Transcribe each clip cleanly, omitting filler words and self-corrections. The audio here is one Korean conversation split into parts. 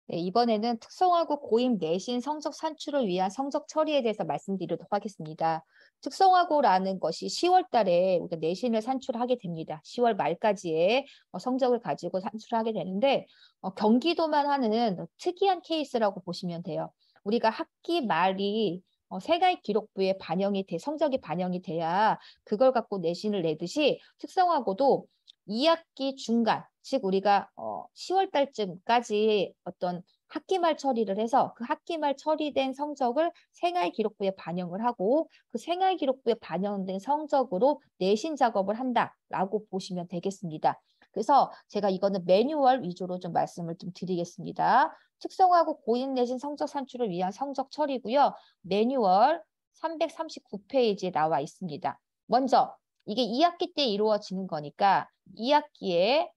네, 이번에는 특성화고 고임 내신 성적 산출을 위한 성적 처리에 대해서 말씀드리도록 하겠습니다. 특성화고라는 것이 10월 달에 우리가 내신을 산출하게 됩니다. 10월 말까지의 성적을 가지고 산출하게 되는데 경기도만 하는 특이한 케이스라고 보시면 돼요. 우리가 학기 말이 생활 기록부에 성적이 반영이 돼야 그걸 갖고 내신을 내듯이 특성화고도 2학기 중간, 즉 우리가 10월 달쯤까지 어떤 학기 말 처리를 해서 그 학기 말 처리된 성적을 생활 기록부에 반영을 하고 그 생활 기록부에 반영된 성적으로 내신 작업을 한다라고 보시면 되겠습니다. 그래서 제가 이거는 매뉴얼 위주로 좀 말씀을 좀 드리겠습니다. 특성화고 고임 내신 성적 산출을 위한 성적 처리고요. 매뉴얼 339페이지에 나와 있습니다. 먼저 이게 2학기 때 이루어지는 거니까 2학기에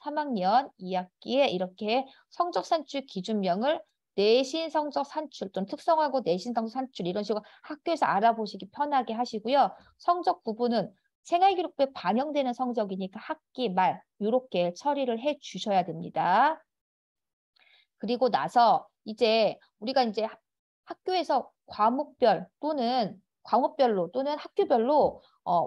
3학년 2학기에 이렇게 성적 산출 기준명을 내신 성적 산출 또는 특성화고 내신 성적 산출 이런 식으로 학교에서 알아보시기 편하게 하시고요. 성적 부분은 생활기록부에 반영되는 성적이니까 학기 말 이렇게 처리를 해 주셔야 됩니다. 그리고 나서 이제 우리가 이제 학교에서 과목별로 또는 학교별로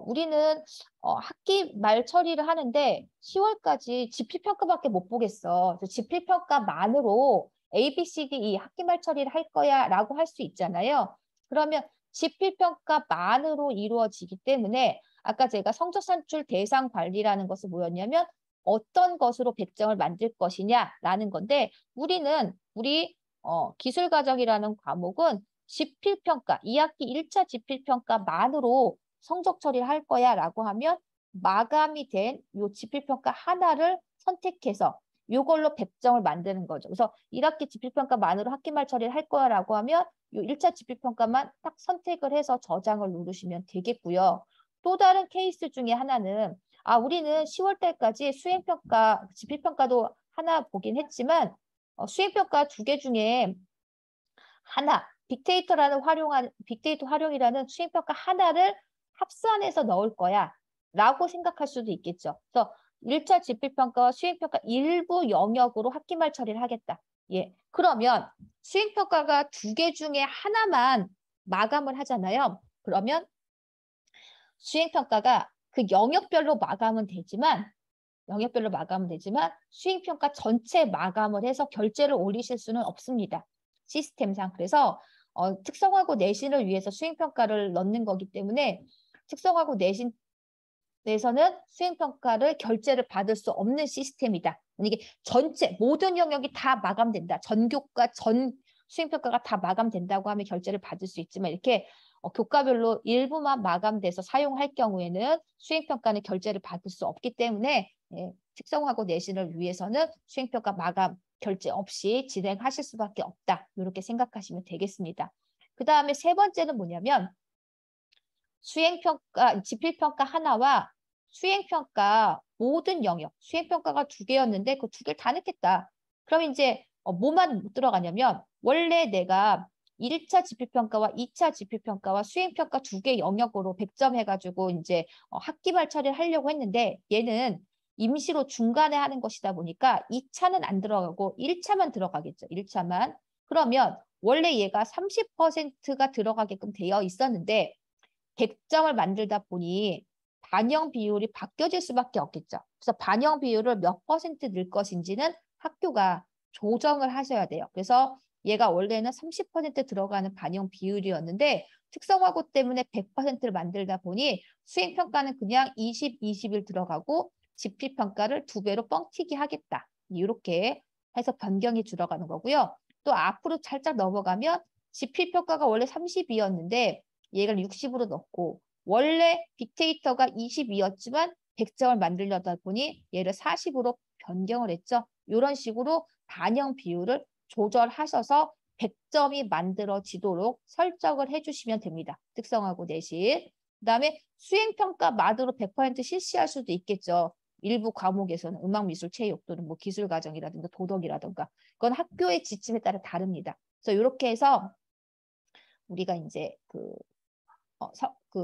우리는 학기 말 처리를 하는데 10월까지 지필평가밖에 못 보겠어. 그래서 지필평가만으로 A, B, C, D, E 학기 말 처리를 할 거야 라고 할 수 있잖아요. 그러면 지필평가만으로 이루어지기 때문에 아까 제가 성적 산출 대상 관리라는 것은 뭐였냐면 어떤 것으로 백점을 만들 것이냐라는 건데 우리 기술과정이라는 과목은 지필평가, 2학기 1차 지필평가만으로 성적 처리를 할 거야 라고 하면 마감이 된 요 지필평가 하나를 선택해서 요걸로 100점을 만드는 거죠. 그래서 1학기 지필평가만으로 학기 말 처리를 할 거야 라고 하면 요 1차 지필평가만 딱 선택을 해서 저장을 누르시면 되겠고요. 또 다른 케이스 중에 하나는 우리는 10월 달까지 수행평가, 지필평가도 하나 보긴 했지만 수행평가 2개 중에 하나, 빅데이터 활용이라는 수행평가 하나를 합산해서 넣을 거야 라고 생각할 수도 있겠죠. 그래서 1차 지필평가와 수행평가 일부 영역으로 학기 말 처리를 하겠다. 예. 그러면 수행평가가 2개 중에 하나만 마감을 하잖아요. 그러면 수행평가가 그 영역별로 마감은 되지만 수행평가 전체 마감을 해서 결제를 올리실 수는 없습니다. 시스템상. 그래서 특성화고 내신을 위해서 수행평가를 넣는 거기 때문에 특성화고 내신에서는 수행평가를 결제를 받을 수 없는 시스템이다. 이게 전체 모든 영역이 다 마감된다. 전 교과 전 수행평가가 다 마감된다고 하면 결제를 받을 수 있지만 이렇게 교과별로 일부만 마감돼서 사용할 경우에는 수행평가는 결제를 받을 수 없기 때문에 특성화고 내신을 위해서는 수행평가 마감 결제 없이 진행하실 수밖에 없다. 이렇게 생각하시면 되겠습니다. 그 다음에 세 번째는 뭐냐면 지필평가 하나와 수행평가 모든 영역, 수행평가가 2개였는데 그 2개를 다 넣겠다. 그럼 이제 뭐만 못 들어가냐면 원래 내가 1차 지필평가와 2차 지필평가와 수행평가 2개 영역으로 100점 해가지고 이제 학기 말 처리를 하려고 했는데 얘는 임시로 중간에 하는 것이다 보니까 2차는 안 들어가고 1차만 들어가겠죠. 1차만. 그러면 원래 얘가 30%가 들어가게끔 되어 있었는데 100점을 만들다 보니 반영 비율이 바뀌어질 수밖에 없겠죠. 그래서 반영 비율을 몇 퍼센트 넣을 것인지는 학교가 조정을 하셔야 돼요. 그래서 얘가 원래는 30% 들어가는 반영 비율이었는데 특성화고 때문에 100%를 만들다 보니 수행평가는 그냥 20, 20일 들어가고 지필평가를 2배로 뻥튀기 하겠다. 이렇게 해서 변경이 들어가는 거고요. 또 앞으로 살짝 넘어가면 지필평가가 원래 30이었는데 얘를 60으로 넣고 원래 빅데이터가 22였지만 100점을 만들려다 보니 얘를 40으로 변경을 했죠. 이런 식으로 반영 비율을 조절하셔서 100점이 만들어지도록 설정을 해주시면 됩니다. 특성화고 내신. 그다음에 수행평가만으로 100% 실시할 수도 있겠죠. 일부 과목에서는 음악미술, 체육 또는 뭐 기술과정이라든가 도덕이라든가 그건 학교의 지침에 따라 다릅니다. 그래서 이렇게 해서 우리가 이제 그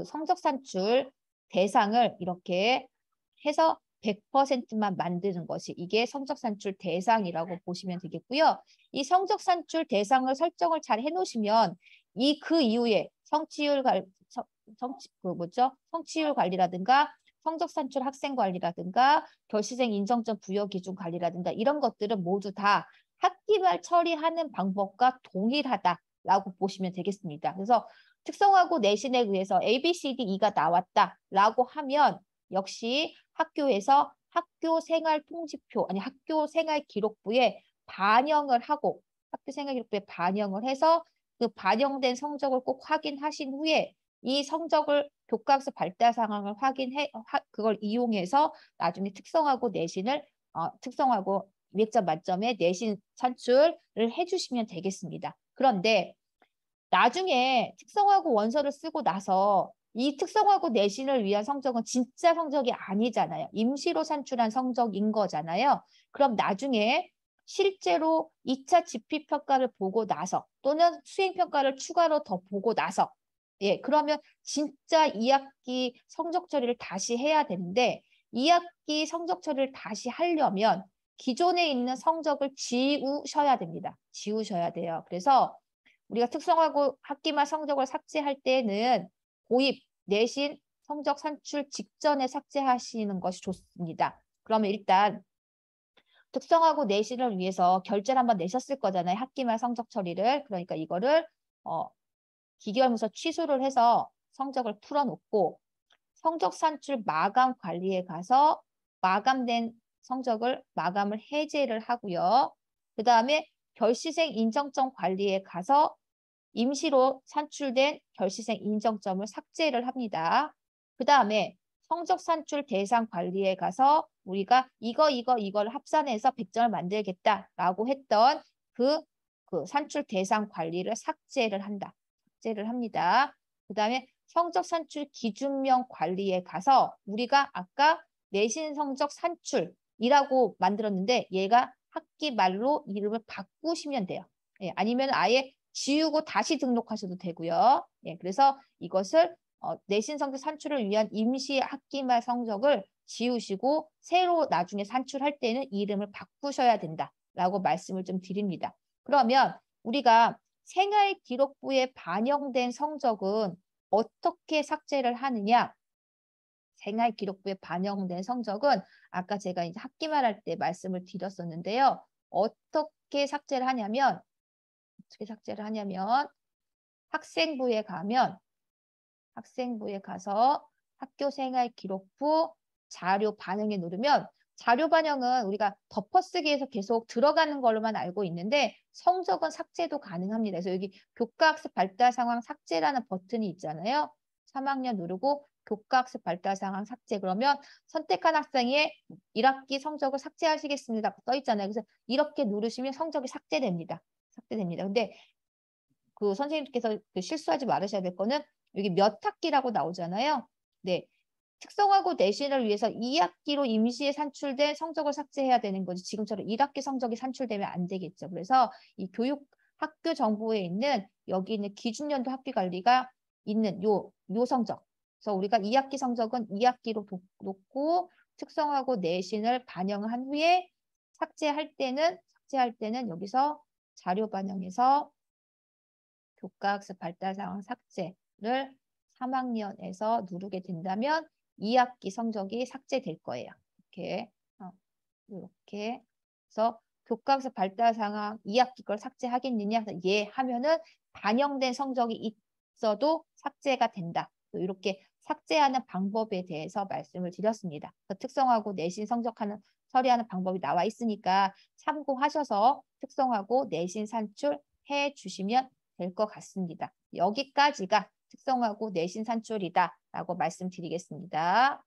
성적 산출 대상을 이렇게 해서 100%만 만드는 것이 이게 성적 산출 대상이라고 보시면 되겠고요. 이 성적 산출 대상을 설정을 잘 해놓으시면 그 이후에 성취율 관리라든가 성적 산출 학생 관리라든가 결시생 인정점 부여 기준 관리라든가 이런 것들은 모두 다 학기말 처리하는 방법과 동일하다라고 보시면 되겠습니다. 그래서 특성화고 내신에 의해서 A, B, C, D, E가 나왔다라고 하면 역시 학교에서 학교 생활 통지표 아니 학교 생활 기록부에 반영을 하고 학교 생활 기록부에 반영을 해서 그 반영된 성적을 꼭 확인하신 후에 이 성적을 교과학습 발달 상황을 확인해 그걸 이용해서 나중에 특성화고 내신을 특성화고 200점 만점에 내신 산출을 해주시면 되겠습니다. 그런데 나중에 특성화고 원서를 쓰고 나서 이 특성화고 내신을 위한 성적은 진짜 성적이 아니잖아요. 임시로 산출한 성적인 거잖아요. 그럼 나중에 실제로 2차 집필평가를 보고 나서 또는 수행평가를 추가로 더 보고 나서 그러면 진짜 2학기 성적 처리를 다시 해야 되는데 2학기 성적 처리를 다시 하려면 기존에 있는 성적을 지우셔야 됩니다. 지우셔야 돼요. 그래서 우리가 특성화고 학기말 성적을 삭제할 때는 고입, 내신, 성적 산출 직전에 삭제하시는 것이 좋습니다. 그러면 일단 특성화고 내신을 위해서 결제를 한번 내셨을 거잖아요. 학기말 성적 처리를. 그러니까 이거를 기결문서 취소를 해서 성적을 풀어놓고 성적 산출 마감 관리에 가서 마감된 성적을 마감을 해제를 하고요. 그 다음에 결시생 인정점 관리에 가서 임시로 산출된 결시생 인정점을 삭제를 합니다. 그 다음에 성적 산출 대상 관리에 가서 우리가 이거를 합산해서 100점을 만들겠다라고 했던 그 산출 대상 관리를 삭제를 한다. 삭제를 합니다. 그 다음에 성적 산출 기준명 관리에 가서 우리가 아까 내신 성적 산출이라고 만들었는데 얘가 학기 말로 이름을 바꾸시면 돼요. 아니면 아예 지우고 다시 등록하셔도 되고요. 그래서 이것을 내신 성적 산출을 위한 임시 학기말 성적을 지우시고 새로 나중에 산출할 때는 이름을 바꾸셔야 된다라고 말씀을 좀 드립니다. 그러면 우리가 생활 기록부에 반영된 성적은 어떻게 삭제를 하느냐? 생활 기록부에 반영된 성적은 아까 제가 이제 학기말 할 때 말씀을 드렸었는데요. 어떻게 삭제를 하냐면 학생부에 가서 학교 생활 기록부 자료 반영에 누르면 자료 반영은 우리가 덮어쓰기에서 계속 들어가는 걸로만 알고 있는데 성적은 삭제도 가능합니다. 그래서 여기 교과학습 발달 상황 삭제라는 버튼이 있잖아요. 3학년 누르고 교과학습 발달 상황 삭제 그러면 선택한 학생의 1학기 성적을 삭제하시겠습니다. 써 있잖아요. 그래서 이렇게 누르시면 성적이 삭제됩니다. 근데 그 선생님께서 실수하지 말으셔야 될 거는 여기 몇 학기라고 나오잖아요. 네. 특성화고 내신을 위해서 2학기로 임시에 산출된 성적을 삭제해야 되는 거지. 지금처럼 1학기 성적이 산출되면 안 되겠죠. 그래서 이 학교 정보에 있는 여기 있는 기준연도 학기 관리가 있는 요 성적. 그래서 우리가 2학기 성적은 2학기로 놓고 특성화고 내신을 반영한 후에 삭제할 때는 여기서 자료 반영해서 교과학습 발달 상황 삭제를 3학년에서 누르게 된다면 2학기 성적이 삭제될 거예요. 이렇게 그래서 교과학습 발달 상황 2학기 걸 삭제하겠느냐? 예 하면은 반영된 성적이 있어도 삭제가 된다. 이렇게 삭제하는 방법에 대해서 말씀을 드렸습니다. 특성화고 내신 성적하는 처리하는 방법이 나와 있으니까 참고하셔서 특성화고 내신 산출해 주시면 될 것 같습니다. 여기까지가 특성화고 내신 산출이다라고 말씀드리겠습니다.